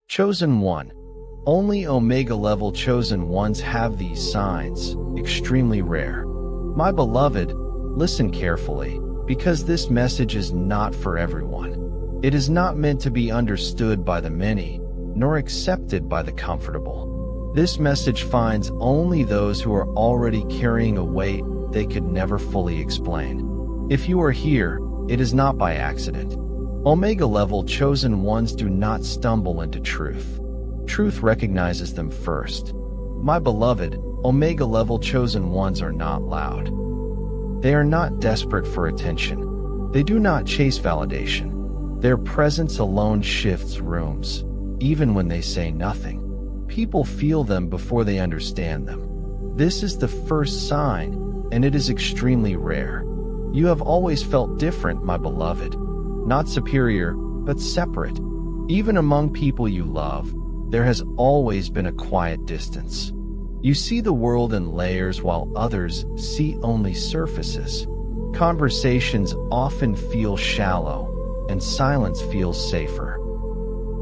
Chosen One. Only Omega-level chosen ones have these signs, extremely rare. My beloved, listen carefully, because this message is not for everyone. It is not meant to be understood by the many, nor accepted by the comfortable. This message finds only those who are already carrying a weight they could never fully explain. If you are here, it is not by accident. Omega-level chosen ones do not stumble into truth. Truth recognizes them first. My beloved, Omega-level chosen ones are not loud. They are not desperate for attention. They do not chase validation. Their presence alone shifts rooms, even when they say nothing. People feel them before they understand them. This is the first sign, and it is extremely rare. You have always felt different, my beloved. Not superior, but separate. Even among people you love, there has always been a quiet distance. You see the world in layers while others see only surfaces. Conversations often feel shallow, and silence feels safer.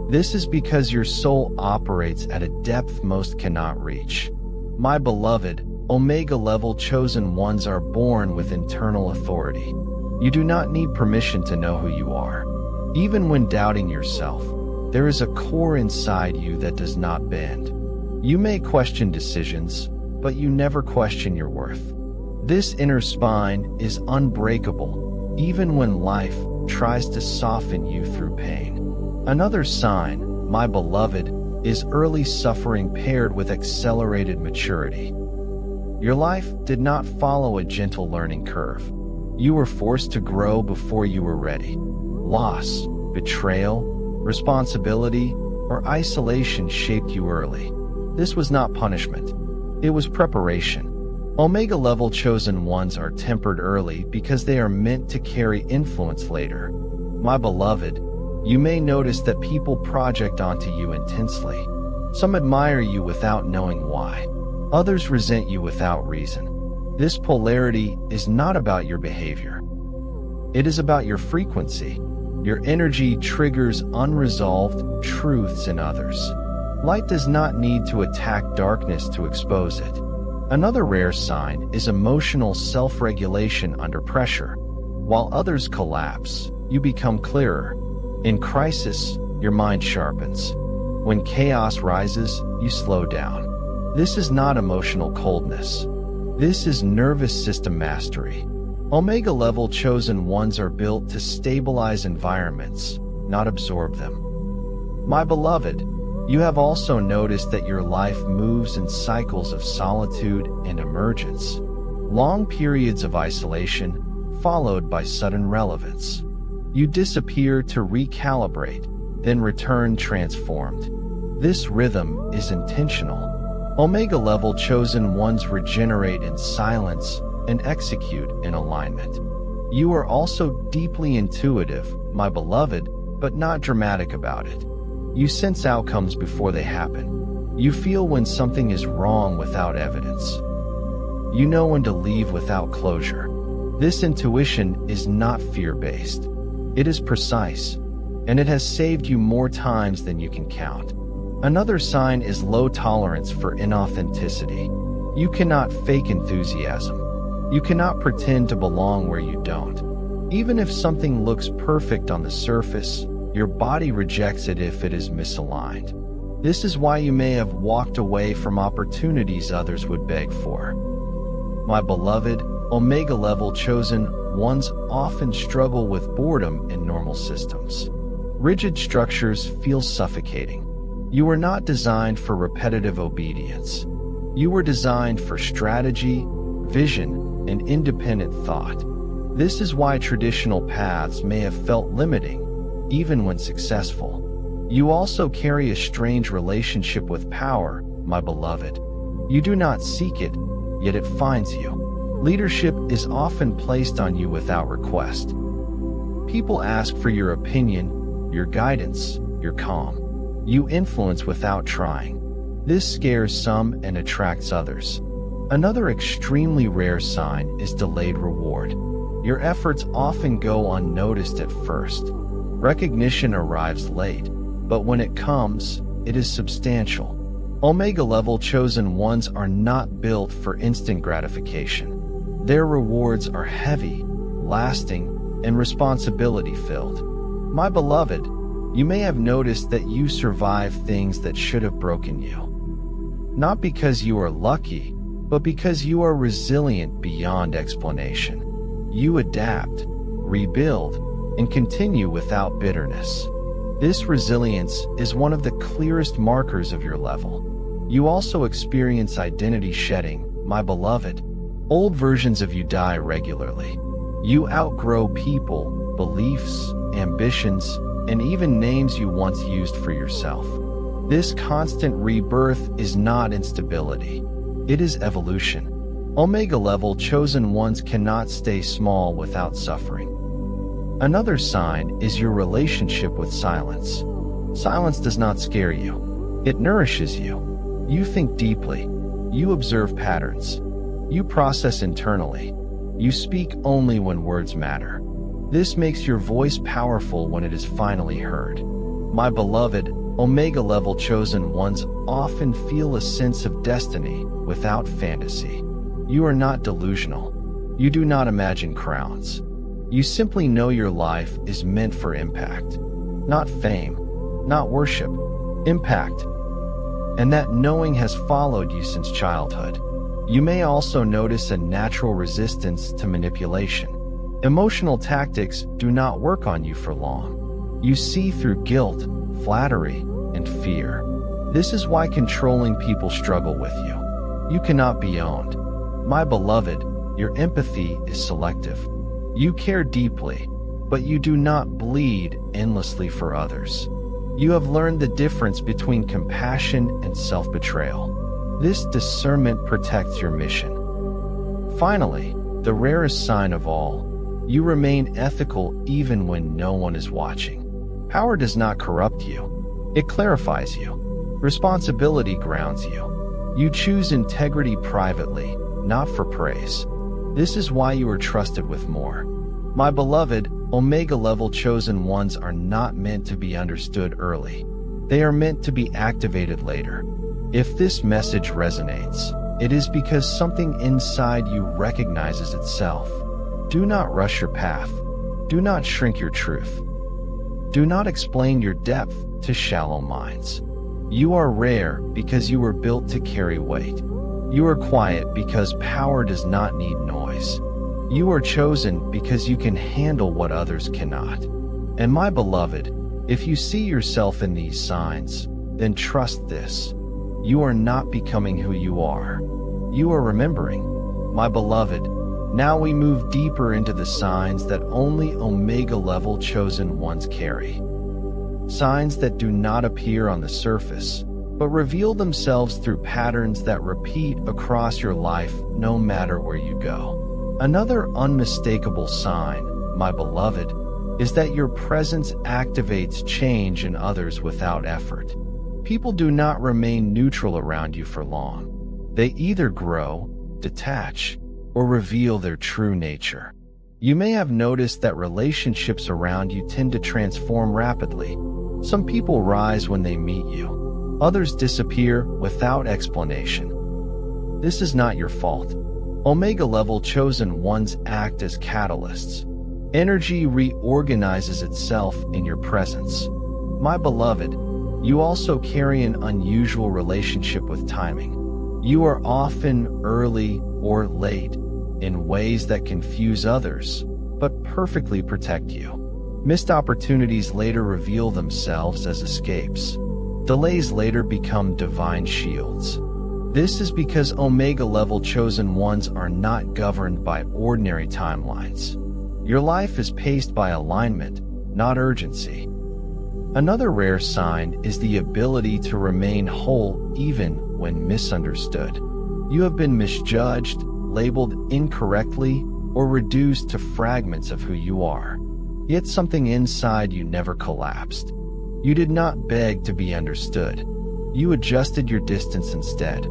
This is because your soul operates at a depth most cannot reach. My beloved, Omega-level chosen ones are born with internal authority. You do not need permission to know who you are. Even when doubting yourself, there is a core inside you that does not bend. You may question decisions, but you never question your worth. This inner spine is unbreakable, even when life tries to soften you through pain. Another sign, my beloved, is early suffering paired with accelerated maturity. Your life did not follow a gentle learning curve. You were forced to grow before you were ready. Loss, betrayal, responsibility, or isolation shaped you early. This was not punishment. It was preparation. Omega-level chosen ones are tempered early because they are meant to carry influence later. My beloved, you may notice that people project onto you intensely. Some admire you without knowing why. Others resent you without reason. This polarity is not about your behavior. It is about your frequency. Your energy triggers unresolved truths in others. Light does not need to attack darkness to expose it. Another rare sign is emotional self-regulation under pressure. While others collapse, you become clearer. In crisis, your mind sharpens. When chaos rises, you slow down. This is not emotional coldness. This is nervous system mastery. Omega-level chosen ones are built to stabilize environments, not absorb them. My beloved, you have also noticed that your life moves in cycles of solitude and emergence. Long periods of isolation, followed by sudden relevance. You disappear to recalibrate, then return transformed. This rhythm is intentional. Omega-level chosen ones regenerate in silence and execute in alignment. You are also deeply intuitive, my beloved, but not dramatic about it. You sense outcomes before they happen. You feel when something is wrong without evidence. You know when to leave without closure. This intuition is not fear-based. It is precise, and it has saved you more times than you can count. Another sign is low tolerance for inauthenticity. You cannot fake enthusiasm. You cannot pretend to belong where you don't. Even if something looks perfect on the surface, your body rejects it if it is misaligned. This is why you may have walked away from opportunities others would beg for. My beloved, Omega-level chosen ones often struggle with boredom in normal systems. Rigid structures feel suffocating. You were not designed for repetitive obedience. You were designed for strategy, vision, and independent thought. This is why traditional paths may have felt limiting, even when successful. You also carry a strange relationship with power, my beloved. You do not seek it, yet it finds you. Leadership is often placed on you without request. People ask for your opinion, your guidance, your calm. You influence without trying. This scares some and attracts others. Another extremely rare sign is delayed reward. Your efforts often go unnoticed at first. Recognition arrives late, but when it comes, it is substantial. Omega level chosen ones are not built for instant gratification. Their rewards are heavy, lasting, and responsibility-filled. My beloved, you may have noticed that you survive things that should have broken you. Not because you are lucky, but because you are resilient beyond explanation. You adapt, rebuild, and continue without bitterness. This resilience is one of the clearest markers of your level. You also experience identity shedding, my beloved. Old versions of you die regularly. You outgrow people, beliefs, ambitions, and even names you once used for yourself. This constant rebirth is not instability. It is evolution. Omega level chosen ones cannot stay small without suffering. Another sign is your relationship with silence. Silence does not scare you. It nourishes you. You think deeply. You observe patterns. You process internally. You speak only when words matter. This makes your voice powerful when it is finally heard. My beloved, Omega level chosen ones often feel a sense of destiny without fantasy. You are not delusional. You do not imagine crowns. You simply know your life is meant for impact. Not fame, not worship, impact. And that knowing has followed you since childhood. You may also notice a natural resistance to manipulation. Emotional tactics do not work on you for long. You see through guilt, flattery, and fear. This is why controlling people struggle with you. You cannot be owned. My beloved, your empathy is selective. You care deeply, but you do not bleed endlessly for others. You have learned the difference between compassion and self-betrayal. This discernment protects your mission. Finally, the rarest sign of all, you remain ethical even when no one is watching. Power does not corrupt you. It clarifies you. Responsibility grounds you. You choose integrity privately, not for praise. This is why you are trusted with more. My beloved, Omega level chosen ones are not meant to be understood early. They are meant to be activated later. If this message resonates, it is because something inside you recognizes itself. Do not rush your path. Do not shrink your truth. Do not explain your depth to shallow minds. You are rare because you were built to carry weight. You are quiet because power does not need noise. You are chosen because you can handle what others cannot. And my beloved, if you see yourself in these signs, then trust this. You are not becoming who you are. You are remembering. My beloved, now we move deeper into the signs that only Omega level chosen ones carry. Signs that do not appear on the surface, but reveal themselves through patterns that repeat across your life no matter where you go. Another unmistakable sign, my beloved, is that your presence activates change in others without effort. People do not remain neutral around you for long. They either grow, detach, or reveal their true nature. You may have noticed that relationships around you tend to transform rapidly. Some people rise when they meet you. Others disappear without explanation. This is not your fault. Omega level chosen ones act as catalysts. Energy reorganizes itself in your presence. My beloved, you also carry an unusual relationship with timing. You are often early or late in ways that confuse others, but perfectly protect you. Missed opportunities later reveal themselves as escapes. Delays later become divine shields. This is because Omega level chosen ones are not governed by ordinary timelines. Your life is paced by alignment, not urgency. Another rare sign is the ability to remain whole even when misunderstood. You have been misjudged, labeled incorrectly, or reduced to fragments of who you are. Yet something inside you never collapsed. You did not beg to be understood. You adjusted your distance instead.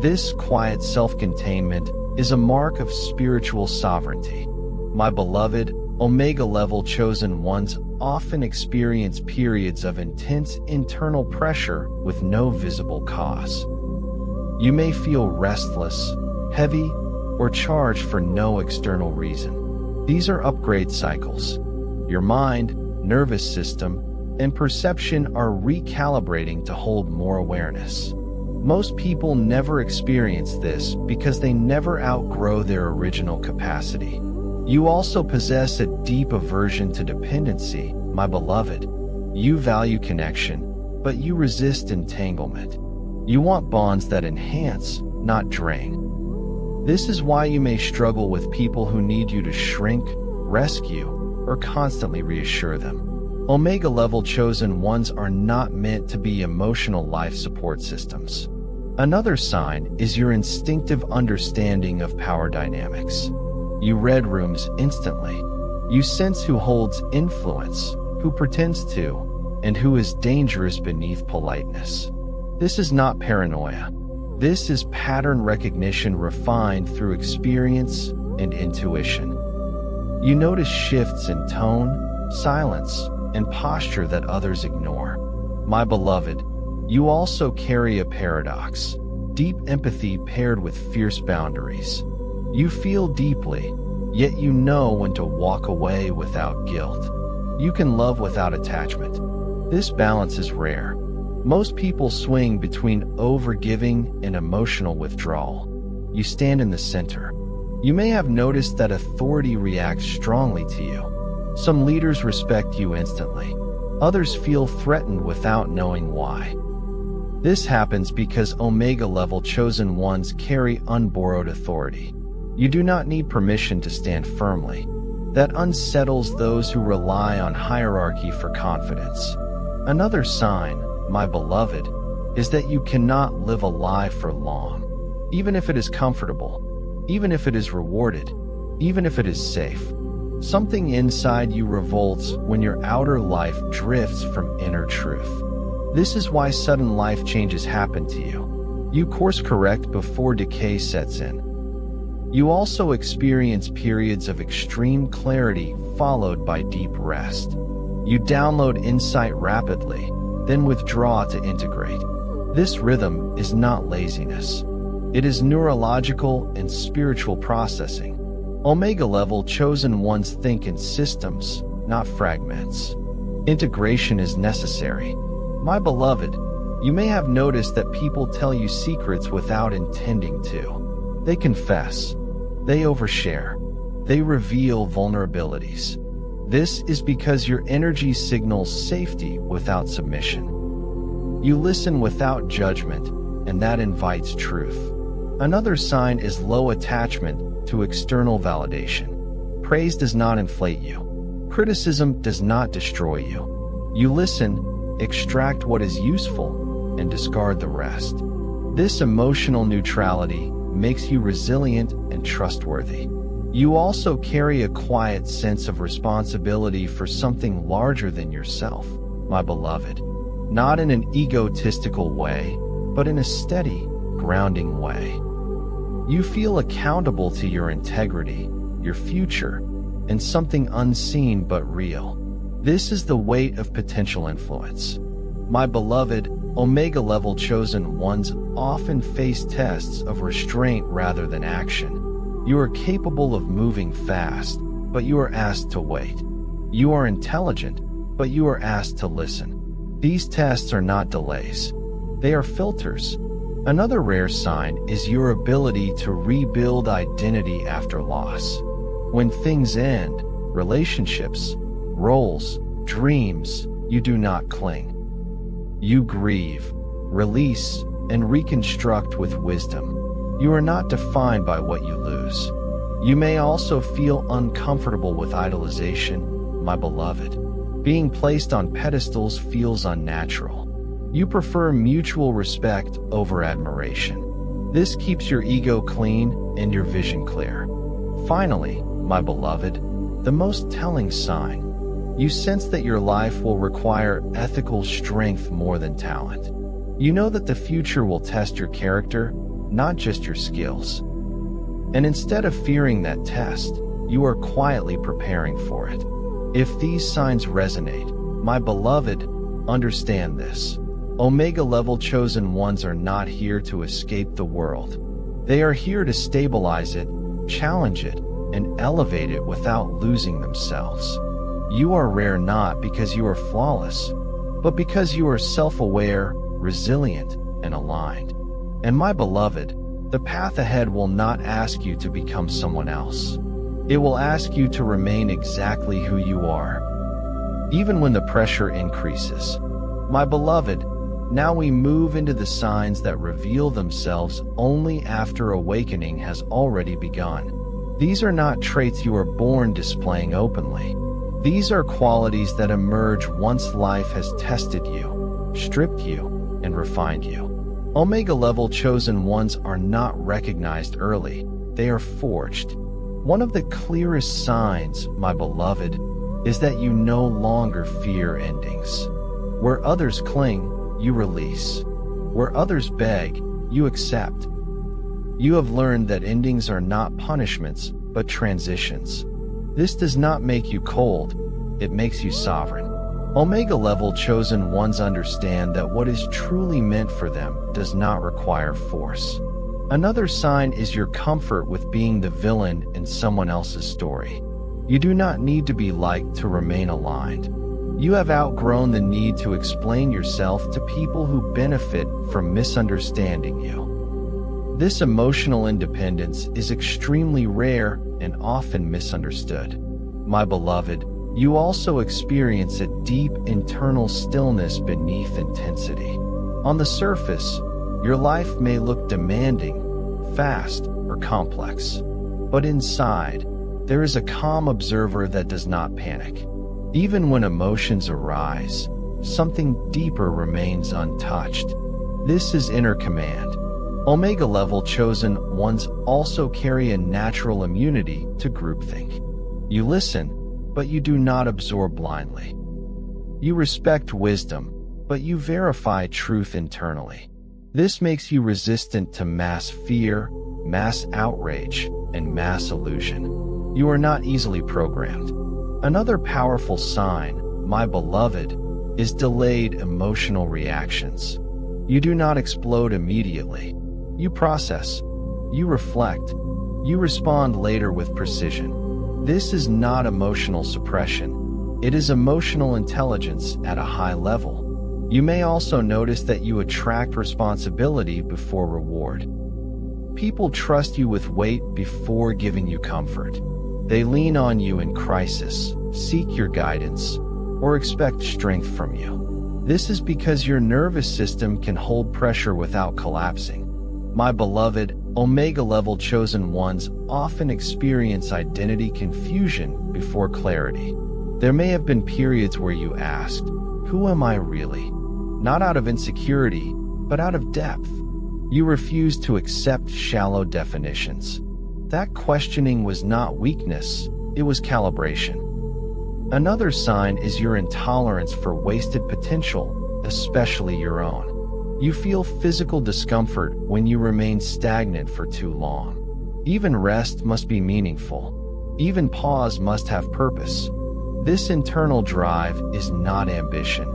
This quiet self-containment is a mark of spiritual sovereignty. My beloved, Omega level chosen ones often experience periods of intense internal pressure with no visible cause. You may feel restless, heavy, or charged for no external reason. These are upgrade cycles. Your mind, nervous system, and perception are recalibrating to hold more awareness. Most people never experience this because they never outgrow their original capacity. You also possess a deep aversion to dependency, my beloved. You value connection, but you resist entanglement. You want bonds that enhance, not drain. This is why you may struggle with people who need you to shrink, rescue, or constantly reassure them. Omega level chosen ones are not meant to be emotional life support systems. Another sign is your instinctive understanding of power dynamics. You read rooms instantly. You sense who holds influence, who pretends to, and who is dangerous beneath politeness. This is not paranoia. This is pattern recognition refined through experience and intuition. You notice shifts in tone, silence, and posture that others ignore. My beloved, you also carry a paradox, deep empathy paired with fierce boundaries. You feel deeply, yet you know when to walk away without guilt. You can love without attachment. This balance is rare. Most people swing between overgiving and emotional withdrawal. You stand in the center. You may have noticed that authority reacts strongly to you. Some leaders respect you instantly. Others feel threatened without knowing why. This happens because Omega level chosen ones carry unborrowed authority. You do not need permission to stand firmly. That unsettles those who rely on hierarchy for confidence. Another sign, my beloved, is that you cannot live a lie for long. Even if it is comfortable, even if it is rewarded, even if it is safe, something inside you revolts when your outer life drifts from inner truth. This is why sudden life changes happen to you. You course correct before decay sets in. You also experience periods of extreme clarity followed by deep rest. You download insight rapidly, then withdraw to integrate. This rhythm is not laziness. It is neurological and spiritual processing. Omega level chosen ones think in systems, not fragments. Integration is necessary. My beloved, you may have noticed that people tell you secrets without intending to. They confess. They overshare. They reveal vulnerabilities. This is because your energy signals safety without submission. You listen without judgment, and that invites truth. Another sign is low attachment to external validation. Praise does not inflate you. Criticism does not destroy you. You listen, extract what is useful, and discard the rest. This emotional neutrality makes you resilient and trustworthy. You also carry a quiet sense of responsibility for something larger than yourself, my beloved. Not in an egotistical way, but in a steady, grounding way. You feel accountable to your integrity, your future, and something unseen but real. This is the weight of potential influence. My beloved, Omega level chosen ones often face tests of restraint rather than action. You are capable of moving fast, but you are asked to wait. You are intelligent, but you are asked to listen. These tests are not delays. They are filters. Another rare sign is your ability to rebuild identity after loss. When things end, relationships, roles, dreams, you do not cling. You grieve, release, and reconstruct with wisdom. You are not defined by what you lose. You may also feel uncomfortable with idolization, my beloved. Being placed on pedestals feels unnatural. You prefer mutual respect over admiration. This keeps your ego clean and your vision clear. Finally, my beloved, the most telling sign. You sense that your life will require ethical strength more than talent. You know that the future will test your character, not just your skills. And instead of fearing that test, you are quietly preparing for it. If these signs resonate, my beloved, understand this. Omega level chosen ones are not here to escape the world. They are here to stabilize it, challenge it, and elevate it without losing themselves. You are rare not because you are flawless, but because you are self-aware, resilient, and aligned. And my beloved, the path ahead will not ask you to become someone else. It will ask you to remain exactly who you are, even when the pressure increases. My beloved, now we move into the signs that reveal themselves only after awakening has already begun. These are not traits you are born displaying openly. These are qualities that emerge once life has tested you, stripped you, and refined you. Omega level chosen ones are not recognized early, they are forged. One of the clearest signs, my beloved, is that you no longer fear endings. Where others cling, you release. Where others beg, you accept. You have learned that endings are not punishments, but transitions. This does not make you cold, it makes you sovereign. Omega level chosen ones understand that what is truly meant for them does not require force. Another sign is your comfort with being the villain in someone else's story. You do not need to be liked to remain aligned. You have outgrown the need to explain yourself to people who benefit from misunderstanding you. This emotional independence is extremely rare and often misunderstood. My beloved, you also experience a deep internal stillness beneath intensity. On the surface, your life may look demanding, fast, or complex. But inside, there is a calm observer that does not panic. Even when emotions arise, something deeper remains untouched. This is inner command. Omega level chosen ones also carry a natural immunity to groupthink. You listen, but you do not absorb blindly. You respect wisdom, but you verify truth internally. This makes you resistant to mass fear, mass outrage, and mass illusion. You are not easily programmed. Another powerful sign, my beloved, is delayed emotional reactions. You do not explode immediately. You process, you reflect, you respond later with precision. This is not emotional suppression. It is emotional intelligence at a high level. You may also notice that you attract responsibility before reward. People trust you with weight before giving you comfort. They lean on you in crisis, seek your guidance, or expect strength from you. This is because your nervous system can hold pressure without collapsing. My beloved, Omega level chosen ones often experience identity confusion before clarity. There may have been periods where you asked, "Who am I really?" Not out of insecurity, but out of depth. You refused to accept shallow definitions. That questioning was not weakness, it was calibration. Another sign is your intolerance for wasted potential, especially your own. You feel physical discomfort when you remain stagnant for too long. Even rest must be meaningful. Even pause must have purpose. This internal drive is not ambition.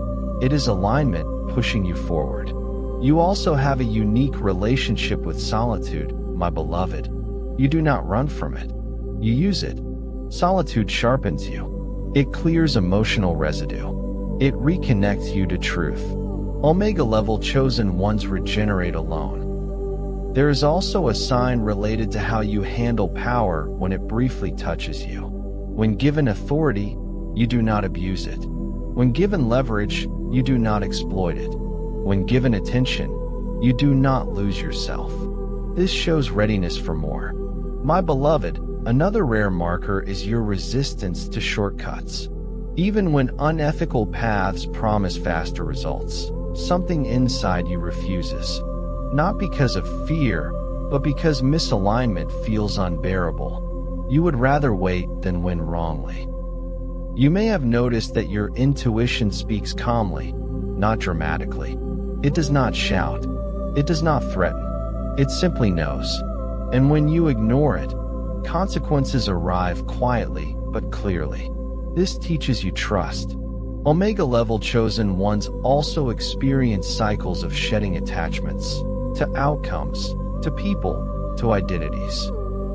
It is alignment pushing you forward. You also have a unique relationship with solitude, my beloved. You do not run from it. You use it. Solitude sharpens you. It clears emotional residue. It reconnects you to truth. Omega level chosen ones regenerate alone. There is also a sign related to how you handle power when it briefly touches you. When given authority, you do not abuse it. When given leverage, you do not exploit it. When given attention, you do not lose yourself. This shows readiness for more. My beloved, another rare marker is your resistance to shortcuts. Even when unethical paths promise faster results, something inside you refuses. Not because of fear, but because misalignment feels unbearable. You would rather wait than win wrongly. You may have noticed that your intuition speaks calmly, not dramatically. It does not shout. It does not threaten. It simply knows. And when you ignore it, Consequences arrive quietly but clearly. This teaches you trust. Omega level chosen ones also experience cycles of shedding attachments to outcomes, to people, to identities.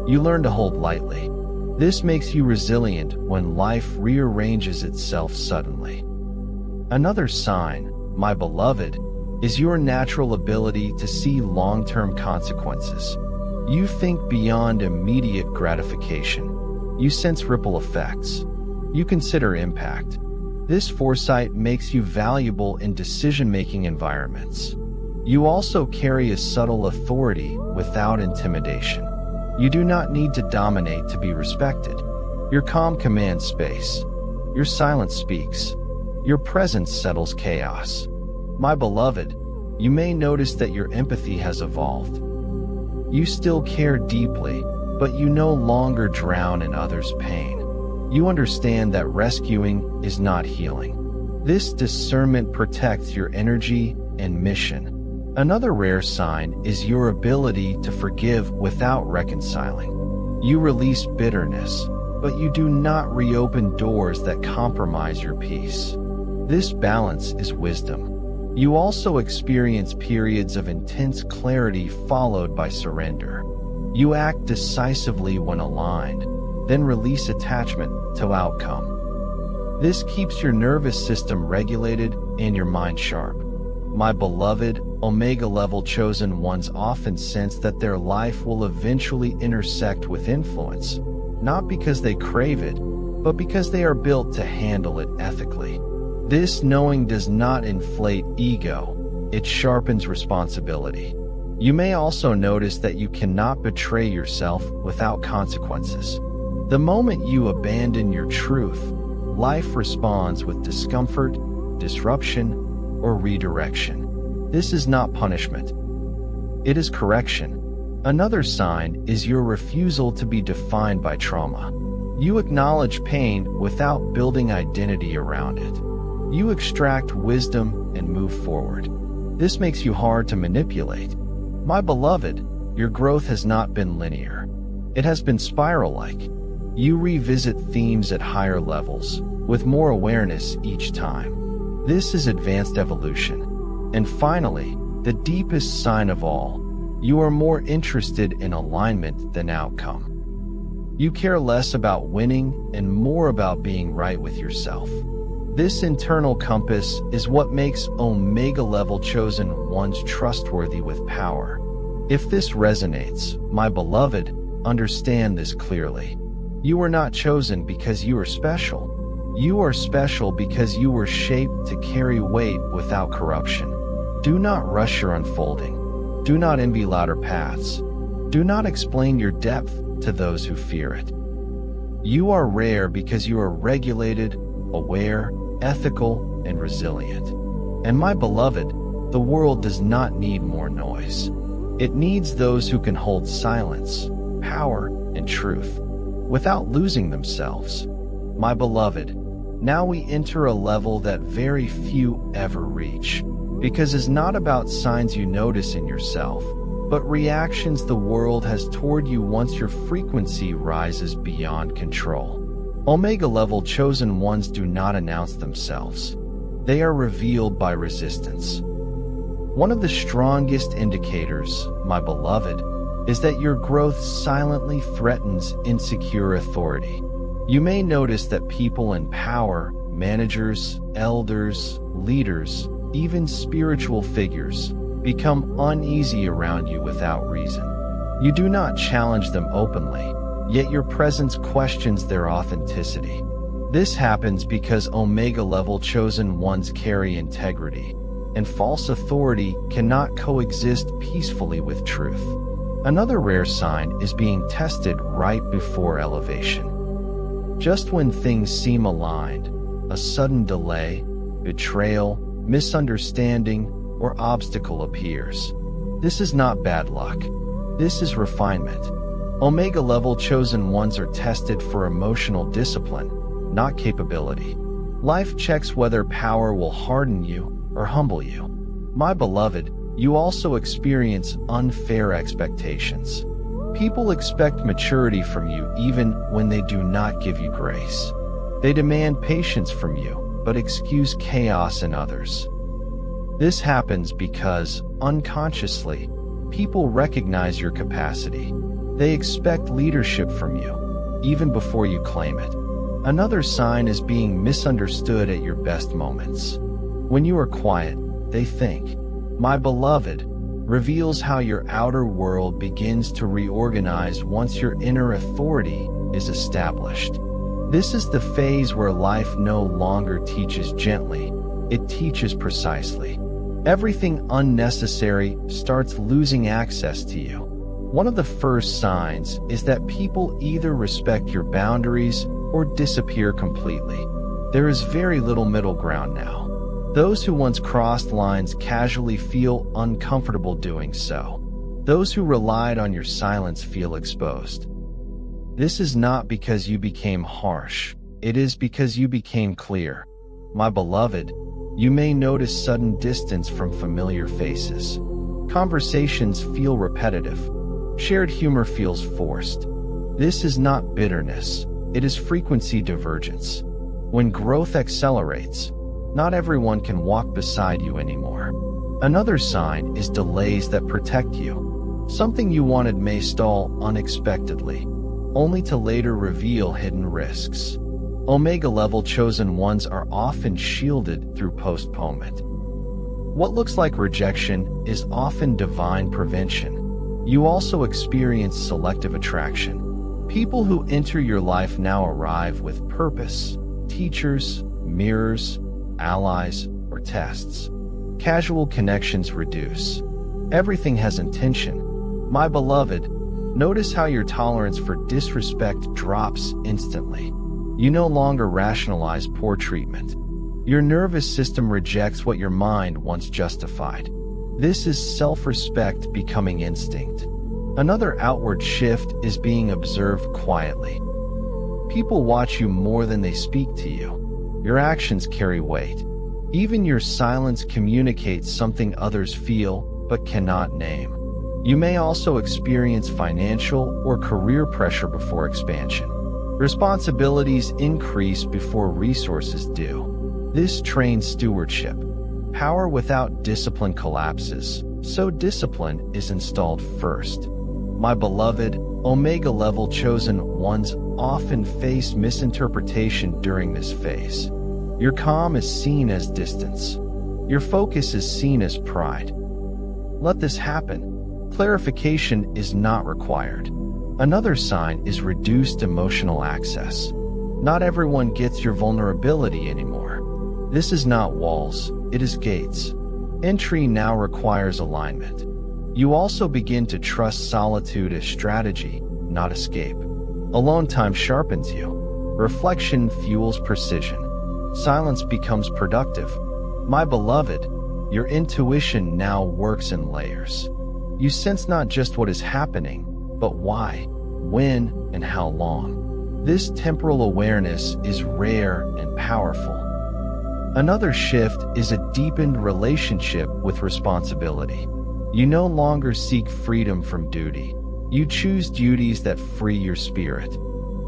You learn to hold lightly. This makes you resilient when life rearranges itself suddenly. Another sign, my beloved, is your natural ability to see long-term consequences. You think beyond immediate gratification. You sense ripple effects. You consider impact. This foresight makes you valuable in decision-making environments. You also carry a subtle authority without intimidation. You do not need to dominate to be respected. Your calm commands space. Your silence speaks. Your presence settles chaos. My beloved, you may notice that your empathy has evolved. You still care deeply, but you no longer drown in others' pain. You understand that rescuing is not healing. This discernment protects your energy and mission. Another rare sign is your ability to forgive without reconciling. You release bitterness, but you do not reopen doors that compromise your peace. This balance is wisdom. You also experience periods of intense clarity followed by surrender. You act decisively when aligned, then release attachment to outcome. This keeps your nervous system regulated and your mind sharp. My beloved, Omega level chosen ones often sense that their life will eventually intersect with influence, not because they crave it, but because they are built to handle it ethically. This knowing does not inflate ego, it sharpens responsibility. You may also notice that you cannot betray yourself without consequences. The moment you abandon your truth, life responds with discomfort, disruption, or redirection. This is not punishment. It is correction. Another sign is your refusal to be defined by trauma. You acknowledge pain without building identity around it. You extract wisdom and move forward. This makes you hard to manipulate. My beloved, your growth has not been linear. It has been spiral-like. You revisit themes at higher levels, with more awareness each time. This is advanced evolution. And finally, the deepest sign of all, you are more interested in alignment than outcome. You care less about winning and more about being right with yourself. This internal compass is what makes Omega level chosen ones trustworthy with power. If this resonates, my beloved, understand this clearly. You are not chosen because you are special. You are special because you were shaped to carry weight without corruption. Do not rush your unfolding. Do not envy louder paths. Do not explain your depth to those who fear it. You are rare because you are regulated, aware, ethical, and resilient. And my beloved, the world does not need more noise. It needs those who can hold silence, power, and truth, without losing themselves. My beloved, now we enter a level that very few ever reach, because it's not about signs you notice in yourself, but reactions the world has toward you once your frequency rises beyond control. Omega level chosen ones do not announce themselves. They are revealed by resistance. One of the strongest indicators, my beloved, is that your growth silently threatens insecure authority. You may notice that people in power, managers, elders, leaders, even spiritual figures, become uneasy around you without reason. You do not challenge them openly, yet your presence questions their authenticity. This happens because Omega level chosen ones carry integrity, and false authority cannot coexist peacefully with truth. Another rare sign is being tested right before elevation. Just when things seem aligned, a sudden delay, betrayal, misunderstanding, or obstacle appears. This is not bad luck. This is refinement. Omega level chosen ones are tested for emotional discipline, not capability. Life checks whether power will harden you or humble you. My beloved, you also experience unfair expectations. People expect maturity from you even when they do not give you grace. They demand patience from you, but excuse chaos in others. This happens because, unconsciously, people recognize your capacity. They expect leadership from you, even before you claim it. Another sign is being misunderstood at your best moments. When you are quiet, they think, "My beloved," reveals how your outer world begins to reorganize once your inner authority is established. This is the phase where life no longer teaches gently, it teaches precisely. Everything unnecessary starts losing access to you. One of the first signs is that people either respect your boundaries or disappear completely. There is very little middle ground now. Those who once crossed lines casually feel uncomfortable doing so. Those who relied on your silence feel exposed. This is not because you became harsh. It is because you became clear. My beloved, you may notice sudden distance from familiar faces. Conversations feel repetitive. Shared humor feels forced. This is not bitterness. It is frequency divergence. When growth accelerates, not everyone can walk beside you anymore. Another sign is delays that protect you. Something you wanted may stall unexpectedly, only to later reveal hidden risks. Omega-level chosen ones are often shielded through postponement. What looks like rejection is often divine prevention. You also experience selective attraction. People who enter your life now arrive with purpose: teachers, mirrors, allies, or tests. Casual connections reduce. Everything has intention. My beloved, notice how your tolerance for disrespect drops instantly. You no longer rationalize poor treatment. Your nervous system rejects what your mind once justified. This is self-respect becoming instinct. Another outward shift is being observed quietly. People watch you more than they speak to you. Your actions carry weight. Even your silence communicates something others feel but cannot name. You may also experience financial or career pressure before expansion. Responsibilities increase before resources do. This trains stewardship. Power without discipline collapses, so discipline is installed first. My beloved, Omega-level chosen ones often face misinterpretation during this phase. Your calm is seen as distance. Your focus is seen as pride. Let this happen. Clarification is not required. Another sign is reduced emotional access. Not everyone gets your vulnerability anymore. This is not walls, it is gates. Entry now requires alignment. You also begin to trust solitude as strategy, not escape. Alone time sharpens you. Reflection fuels precision. Silence becomes productive. My beloved, your intuition now works in layers. You sense not just what is happening, but why, when, and how long. This temporal awareness is rare and powerful. Another shift is a deepened relationship with responsibility. You no longer seek freedom from duty. You choose duties that free your spirit.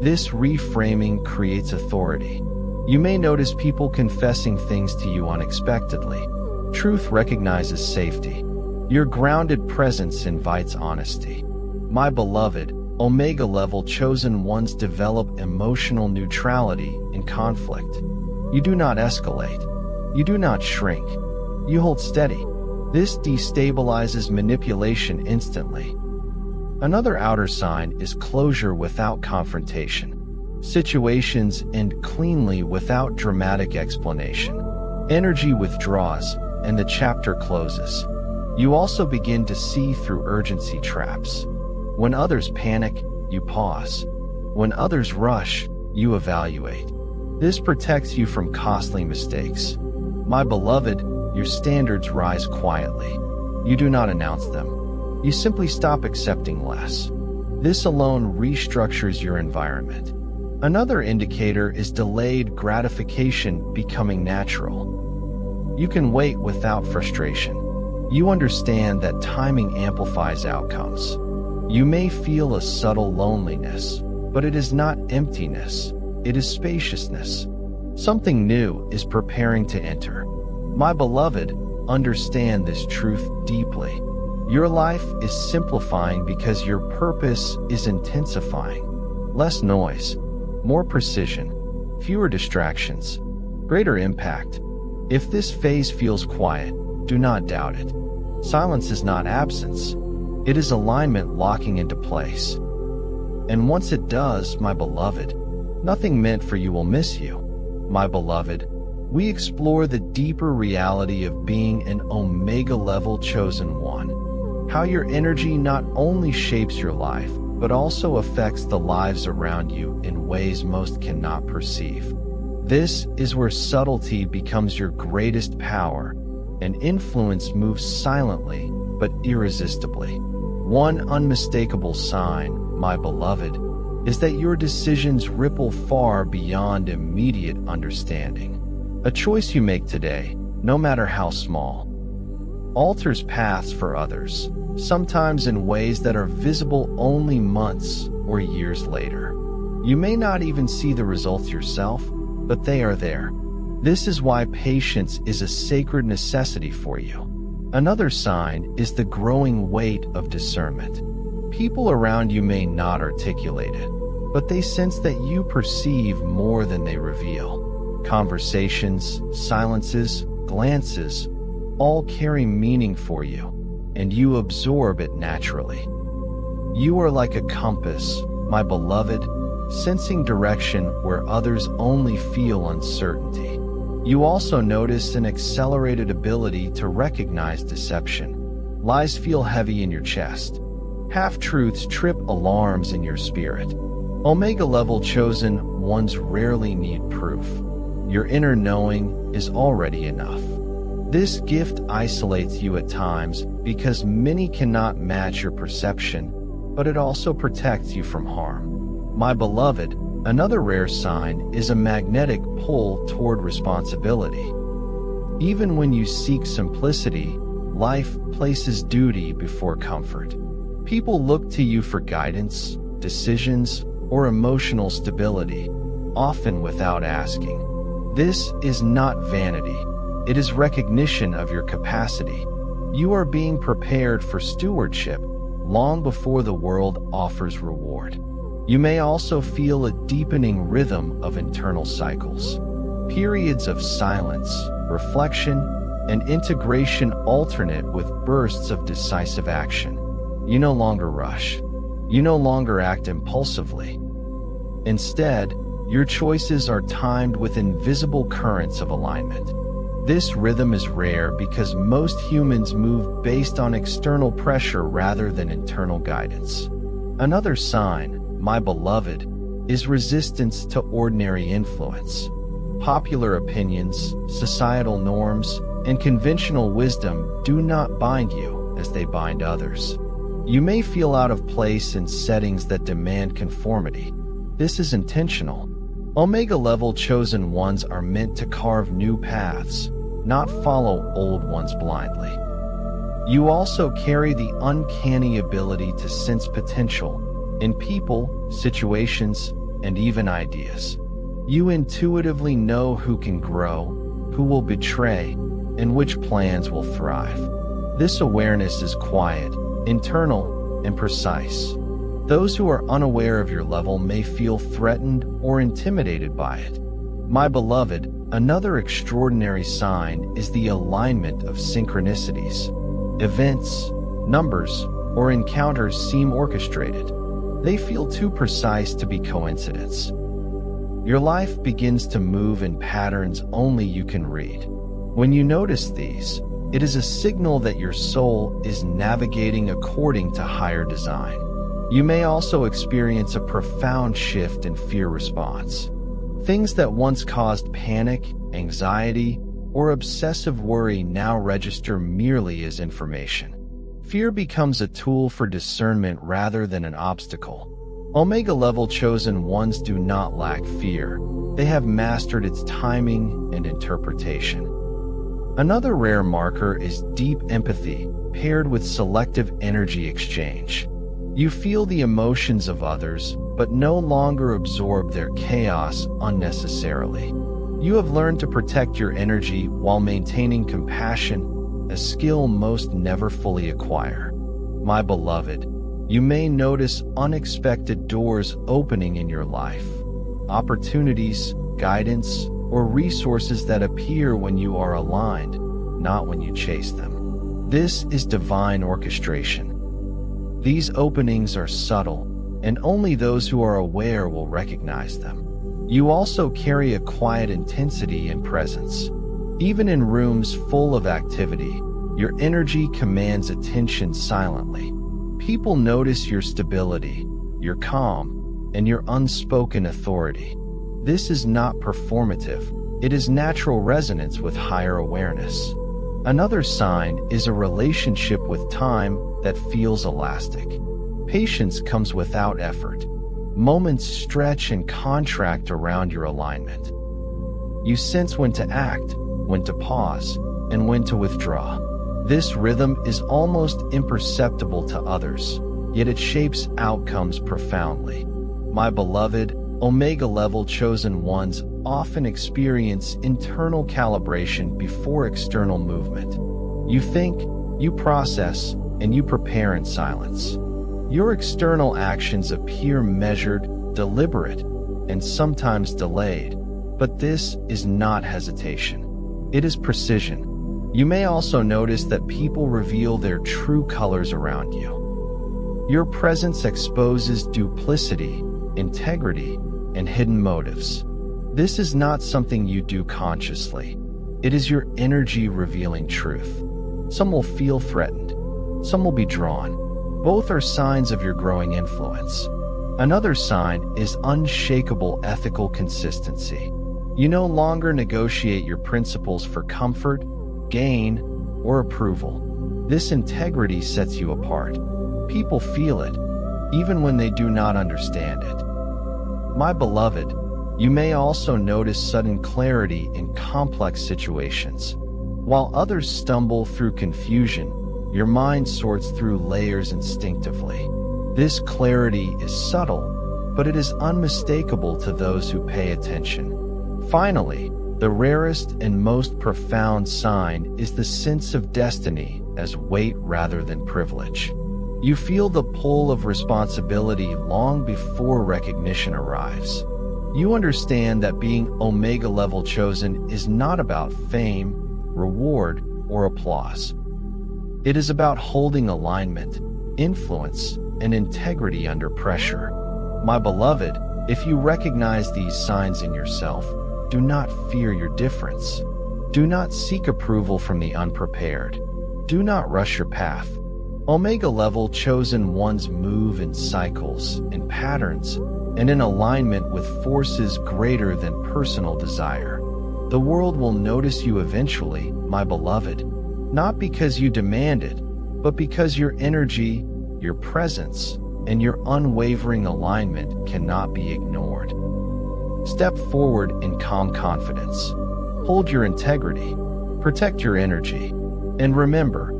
This reframing creates authority. You may notice people confessing things to you unexpectedly. Truth recognizes safety. Your grounded presence invites honesty. My beloved, Omega-level chosen ones develop emotional neutrality in conflict. You do not escalate. You do not shrink. You hold steady. This destabilizes manipulation instantly. Another outer sign is closure without confrontation. Situations end cleanly without dramatic explanation. Energy withdraws, and the chapter closes. You also begin to see through urgency traps. When others panic, you pause. When others rush, you evaluate. This protects you from costly mistakes. My beloved, your standards rise quietly. You do not announce them. You simply stop accepting less. This alone restructures your environment. Another indicator is delayed gratification becoming natural. You can wait without frustration. You understand that timing amplifies outcomes. You may feel a subtle loneliness, but it is not emptiness, it is spaciousness. Something new is preparing to enter. My beloved, understand this truth deeply. Your life is simplifying because your purpose is intensifying. Less noise, more precision, fewer distractions, greater impact. If this phase feels quiet, do not doubt it. Silence is not absence. It is alignment locking into place. And once it does, my beloved, nothing meant for you will miss you. My beloved, we explore the deeper reality of being an Omega-level chosen one. How your energy not only shapes your life, but also affects the lives around you in ways most cannot perceive. This is where subtlety becomes your greatest power, and influence moves silently but irresistibly. One unmistakable sign, my beloved, is that your decisions ripple far beyond immediate understanding. A choice you make today, no matter how small, alters paths for others, sometimes in ways that are visible only months or years later. You may not even see the results yourself, but they are there. This is why patience is a sacred necessity for you. Another sign is the growing weight of discernment. People around you may not articulate it, but they sense that you perceive more than they reveal. Conversations, silences, glances, all carry meaning for you, and you absorb it naturally. You are like a compass, my beloved, sensing direction where others only feel uncertainty. You also notice an accelerated ability to recognize deception. Lies feel heavy in your chest. Half-truths trip alarms in your spirit. Omega-level chosen ones rarely need proof. Your inner knowing is already enough. This gift isolates you at times because many cannot match your perception, but it also protects you from harm. My beloved, another rare sign is a magnetic pull toward responsibility. Even when you seek simplicity, life places duty before comfort. People look to you for guidance, decisions, or emotional stability, often without asking. This is not vanity. It is recognition of your capacity. You are being prepared for stewardship long before the world offers reward. You may also feel a deepening rhythm of internal cycles. Periods of silence, reflection, and integration alternate with bursts of decisive action. You no longer rush. You no longer act impulsively. Instead, your choices are timed with invisible currents of alignment. This rhythm is rare because most humans move based on external pressure rather than internal guidance. Another sign, my beloved, is resistance to ordinary influence. Popular opinions, societal norms, and conventional wisdom do not bind you as they bind others. You may feel out of place in settings that demand conformity. This is intentional. Omega-level chosen ones are meant to carve new paths, not follow old ones blindly. You also carry the uncanny ability to sense potential in people, situations, and even ideas. You intuitively know who can grow, who will betray, and which plans will thrive. This awareness is quiet, internal, and precise. Those who are unaware of your level may feel threatened or intimidated by it. My beloved, another extraordinary sign is the alignment of synchronicities. Events, numbers, or encounters seem orchestrated. They feel too precise to be coincidence. Your life begins to move in patterns only you can read. When you notice these, it is a signal that your soul is navigating according to higher design. You may also experience a profound shift in fear response. Things that once caused panic, anxiety, or obsessive worry now register merely as information. Fear becomes a tool for discernment rather than an obstacle. Omega-level chosen ones do not lack fear. They have mastered its timing and interpretation. Another rare marker is deep empathy paired with selective energy exchange. You feel the emotions of others, but no longer absorb their chaos unnecessarily. You have learned to protect your energy while maintaining compassion, a skill most never fully acquire. My beloved, you may notice unexpected doors opening in your life, opportunities, guidance, or resources that appear when you are aligned, not when you chase them. This is divine orchestration. These openings are subtle, and only those who are aware will recognize them. You also carry a quiet intensity and presence. Even in rooms full of activity, your energy commands attention silently. People notice your stability, your calm, and your unspoken authority. This is not performative. It is natural resonance with higher awareness. Another sign is a relationship with time that feels elastic. Patience comes without effort. Moments stretch and contract around your alignment. You sense when to act, when to pause, and when to withdraw. This rhythm is almost imperceptible to others, yet it shapes outcomes profoundly. My beloved, Omega-level chosen ones often experience internal calibration before external movement. You think, you process, and you prepare in silence. Your external actions appear measured, deliberate, and sometimes delayed, but this is not hesitation. It is precision. You may also notice that people reveal their true colors around you. Your presence exposes duplicity, integrity, and hidden motives. This is not something you do consciously. It is your energy revealing truth. Some will feel threatened. Some will be drawn. Both are signs of your growing influence. Another sign is unshakable ethical consistency. You no longer negotiate your principles for comfort, gain, or approval. This integrity sets you apart. People feel it, even when they do not understand it. My beloved, you may also notice sudden clarity in complex situations. While others stumble through confusion, your mind sorts through layers instinctively. This clarity is subtle, but it is unmistakable to those who pay attention. Finally, the rarest and most profound sign is the sense of destiny as weight rather than privilege. You feel the pull of responsibility long before recognition arrives. You understand that being Omega-level chosen is not about fame, reward, or applause. It is about holding alignment, influence, and integrity under pressure. My beloved, if you recognize these signs in yourself, do not fear your difference. Do not seek approval from the unprepared. Do not rush your path. Omega-level chosen ones move in cycles, in patterns, and in alignment with forces greater than personal desire. The world will notice you eventually, my beloved, not because you demand it, but because your energy, your presence, and your unwavering alignment cannot be ignored. Step forward in calm confidence. Hold your integrity, protect your energy, and remember,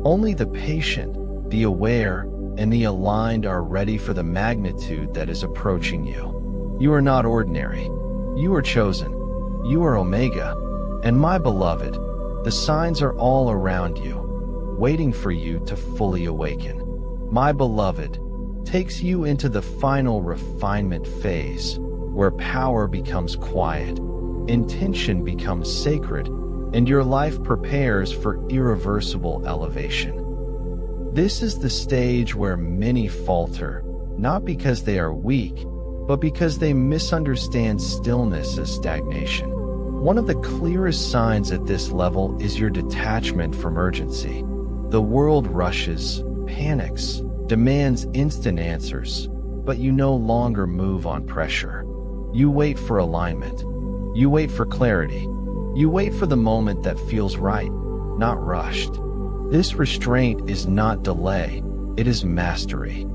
only the patient, the aware, and the aligned are ready for the magnitude that is approaching you. You are not ordinary. You are chosen. You are Omega. And my beloved, the signs are all around you, waiting for you to fully awaken. My beloved takes you into the final refinement phase, where power becomes quiet, intention becomes sacred, and your life prepares for irreversible elevation. This is the stage where many falter, not because they are weak, but because they misunderstand stillness as stagnation. One of the clearest signs at this level is your detachment from urgency. The world rushes, panics, demands instant answers, but you no longer move on pressure. You wait for alignment. You wait for clarity. You wait for the moment that feels right, not rushed. This restraint is not delay, it is mastery.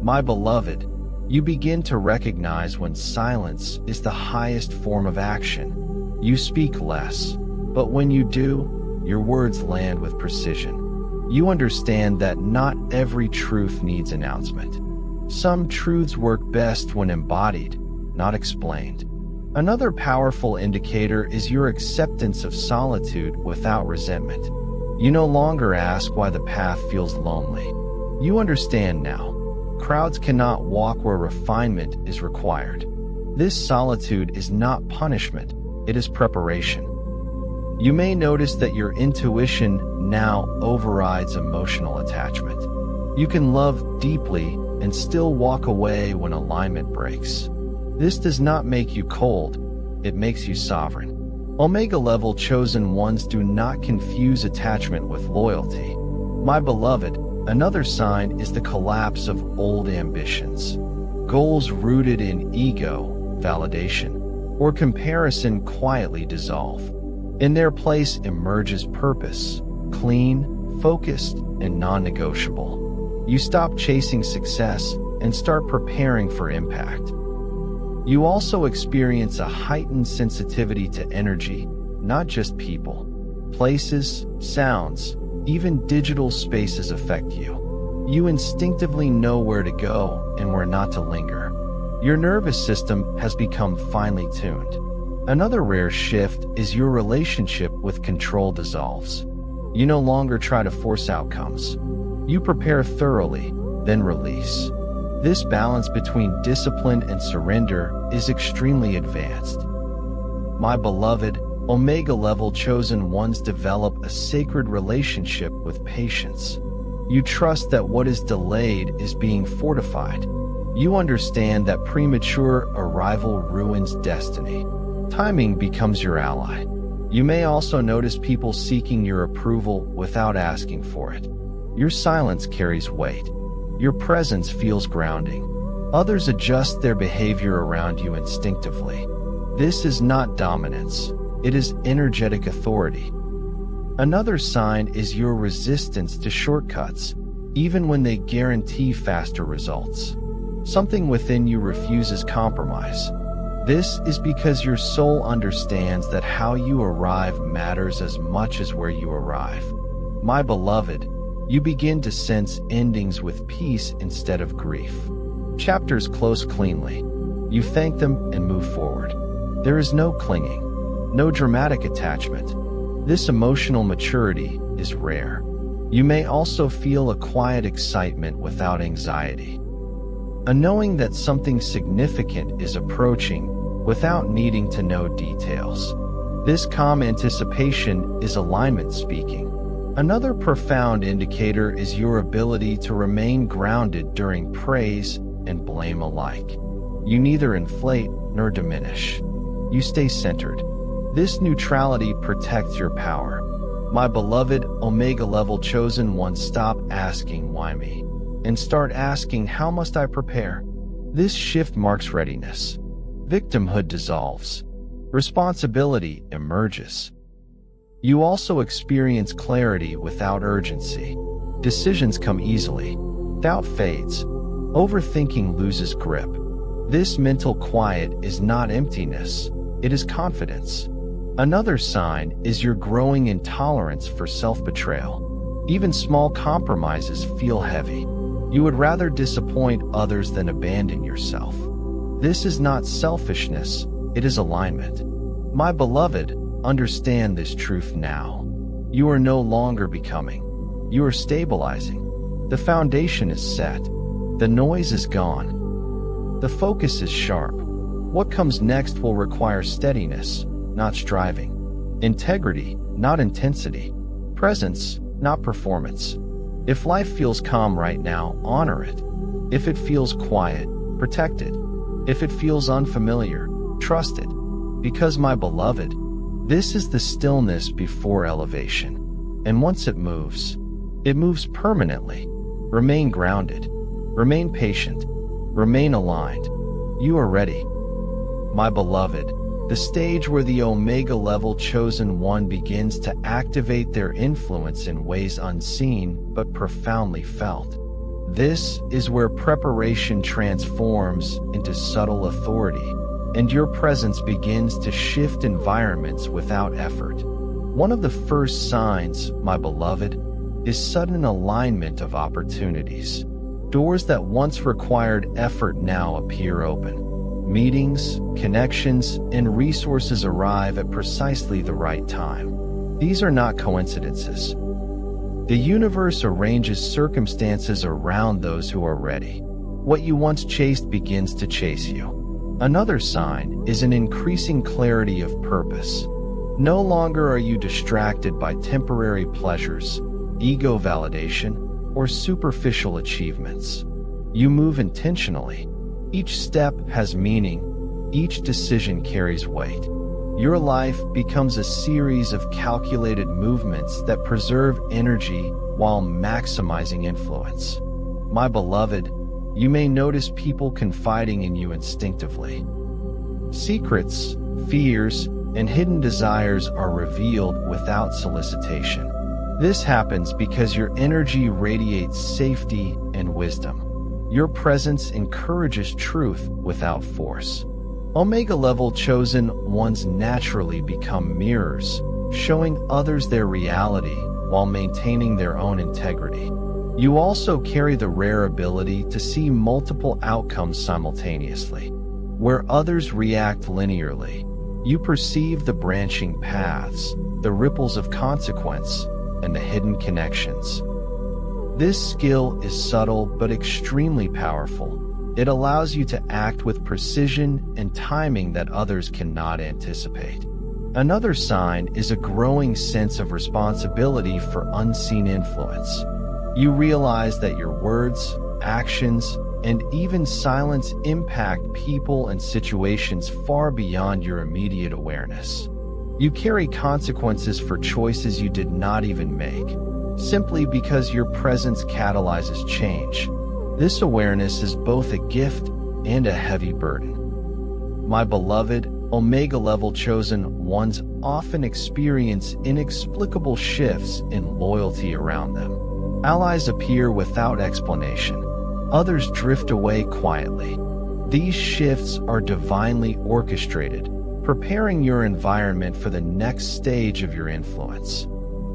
My beloved, you begin to recognize when silence is the highest form of action. You speak less, but when you do, your words land with precision. You understand that not every truth needs announcement. Some truths work best when embodied, not explained. Another powerful indicator is your acceptance of solitude without resentment. You no longer ask why the path feels lonely. You understand now. Crowds cannot walk where refinement is required. This solitude is not punishment, it is preparation. You may notice that your intuition now overrides emotional attachment. You can love deeply and still walk away when alignment breaks. This does not make you cold, it makes you sovereign. Omega level chosen ones do not confuse attachment with loyalty. My beloved, another sign is the collapse of old ambitions. Goals rooted in ego, validation, or comparison quietly dissolve. In their place emerges purpose, clean, focused, and non-negotiable. You stop chasing success and start preparing for impact. You also experience a heightened sensitivity to energy, not just people. Places, sounds, even digital spaces affect you. You instinctively know where to go and where not to linger. Your nervous system has become finely tuned. Another rare shift is your relationship with control dissolves. You no longer try to force outcomes. You prepare thoroughly, then release. This balance between discipline and surrender is extremely advanced. My beloved, Omega level chosen ones develop a sacred relationship with patience. You trust that what is delayed is being fortified. You understand that premature arrival ruins destiny. Timing becomes your ally. You may also notice people seeking your approval without asking for it. Your silence carries weight. Your presence feels grounding. Others adjust their behavior around you instinctively. This is not dominance. It is energetic authority. Another sign is your resistance to shortcuts, even when they guarantee faster results. Something within you refuses compromise. This is because your soul understands that how you arrive matters as much as where you arrive. My beloved, you begin to sense endings with peace instead of grief. Chapters close cleanly. You thank them and move forward. There is no clinging, no dramatic attachment. This emotional maturity is rare. You may also feel a quiet excitement without anxiety. A knowing that something significant is approaching without needing to know details. This calm anticipation is alignment speaking. Another profound indicator is your ability to remain grounded during praise and blame alike. You neither inflate nor diminish. You stay centered. This neutrality protects your power. My beloved Omega level chosen ones, stop asking why me and start asking how must I prepare. This shift marks readiness. Victimhood dissolves. Responsibility emerges. You also experience clarity without urgency. Decisions come easily. Doubt fades. Overthinking loses grip. This mental quiet is not emptiness, it is confidence. Another sign is your growing intolerance for self-betrayal. Even small compromises feel heavy. You would rather disappoint others than abandon yourself. This is not selfishness, it is alignment. My beloved, understand this truth now. You are no longer becoming. You are stabilizing. The foundation is set. The noise is gone. The focus is sharp. What comes next will require steadiness, not striving. Integrity, not intensity. Presence, not performance. If life feels calm right now, honor it. If it feels quiet, protect it. If it feels unfamiliar, trust it. Because, my beloved, this is the stillness before elevation. And once it moves permanently. Remain grounded. Remain patient. Remain aligned. You are ready. My beloved, the stage where the Omega level chosen one begins to activate their influence in ways unseen but profoundly felt. This is where preparation transforms into subtle authority, and your presence begins to shift environments without effort. One of the first signs, my beloved, is sudden alignment of opportunities. Doors that once required effort now appear open. Meetings, connections, and resources arrive at precisely the right time. These are not coincidences. The universe arranges circumstances around those who are ready. What you once chased begins to chase you. Another sign is an increasing clarity of purpose. No longer are you distracted by temporary pleasures, ego validation, or superficial achievements. You move intentionally. Each step has meaning. Each decision carries weight. Your life becomes a series of calculated movements that preserve energy while maximizing influence. My beloved, you may notice people confiding in you instinctively. Secrets, fears, and hidden desires are revealed without solicitation. This happens because your energy radiates safety and wisdom. Your presence encourages truth without force. Omega-level chosen ones naturally become mirrors, showing others their reality while maintaining their own integrity. You also carry the rare ability to see multiple outcomes simultaneously. Where others react linearly, you perceive the branching paths, the ripples of consequence, and the hidden connections. This skill is subtle but extremely powerful. It allows you to act with precision and timing that others cannot anticipate. Another sign is a growing sense of responsibility for unseen influence. You realize that your words, actions, and even silence impact people and situations far beyond your immediate awareness. You carry consequences for choices you did not even make, simply because your presence catalyzes change. This awareness is both a gift and a heavy burden. My beloved, Omega-level chosen ones often experience inexplicable shifts in loyalty around them. Allies appear without explanation. Others drift away quietly. These shifts are divinely orchestrated, preparing your environment for the next stage of your influence.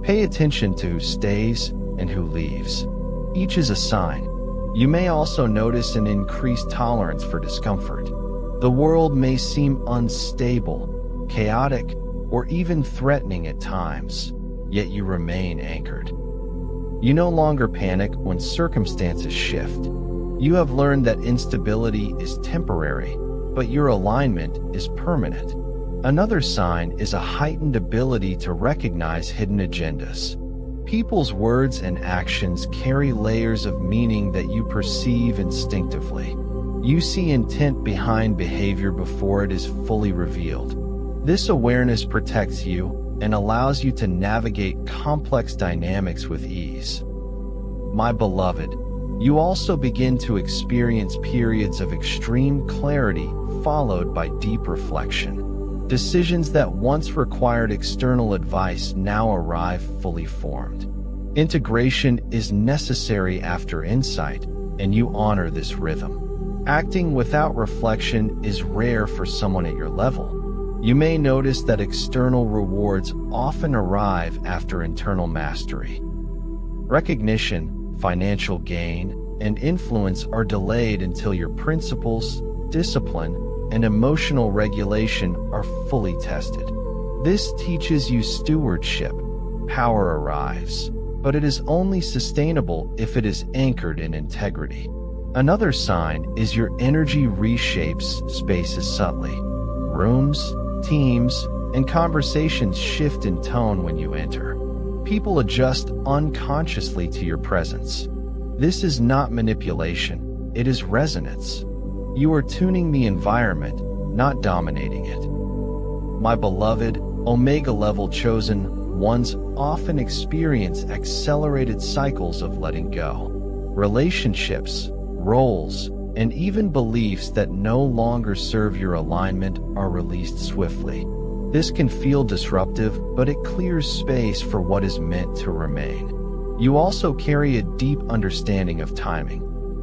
Pay attention to who stays and who leaves. Each is a sign. You may also notice an increased tolerance for discomfort. The world may seem unstable, chaotic, or even threatening at times, yet you remain anchored. You no longer panic when circumstances shift. You have learned that instability is temporary, but your alignment is permanent. Another sign is a heightened ability to recognize hidden agendas. People's words and actions carry layers of meaning that you perceive instinctively. You see intent behind behavior before it is fully revealed. This awareness protects you and allows you to navigate complex dynamics with ease. My beloved, you also begin to experience periods of extreme clarity followed by deep reflection. Decisions that once required external advice now arrive fully formed. Integration is necessary after insight, and you honor this rhythm. Acting without reflection is rare for someone at your level. You may notice that external rewards often arrive after internal mastery. Recognition, financial gain, and influence are delayed until your principles, discipline, and emotional regulation are fully tested. This teaches you stewardship. Power arrives, but it is only sustainable if it is anchored in integrity. Another sign is your energy reshapes spaces subtly. Rooms, teams, and conversations shift in tone when you enter. People adjust unconsciously to your presence. This is not manipulation, it is resonance. You are tuning the environment, not dominating it. My beloved, Omega-level chosen ones often experience accelerated cycles of letting go. Relationships, roles, and even beliefs that no longer serve your alignment are released swiftly. This can feel disruptive, but it clears space for what is meant to remain. You also carry a deep understanding of timing.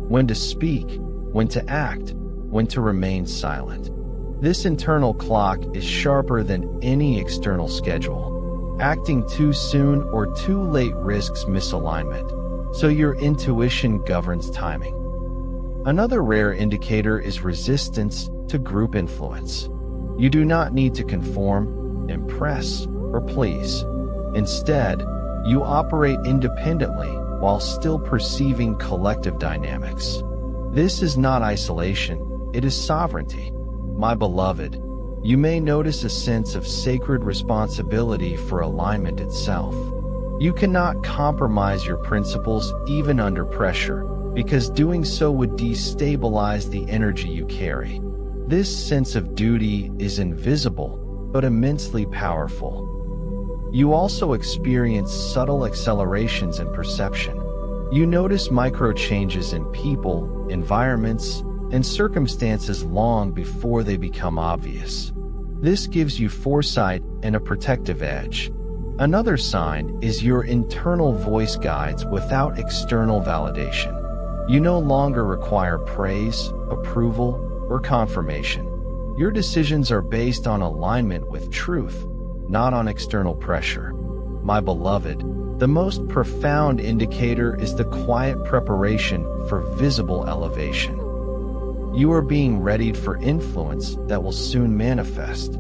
When to speak, when to act, when to remain silent. This internal clock is sharper than any external schedule. Acting too soon or too late risks misalignment, so your intuition governs timing. Another rare indicator is resistance to group influence. You do not need to conform, impress, or please. Instead, you operate independently while still perceiving collective dynamics. This is not isolation, it is sovereignty. My beloved, you may notice a sense of sacred responsibility for alignment itself. You cannot compromise your principles even under pressure, because doing so would destabilize the energy you carry. This sense of duty is invisible, but immensely powerful. You also experience subtle accelerations in perception. You notice micro changes in people, environments, and circumstances long before they become obvious. This gives you foresight and a protective edge. Another sign is your internal voice guides without external validation. You no longer require praise, approval, or confirmation. Your decisions are based on alignment with truth, not on external pressure. My beloved, the most profound indicator is the quiet preparation for visible elevation. You are being readied for influence that will soon manifest.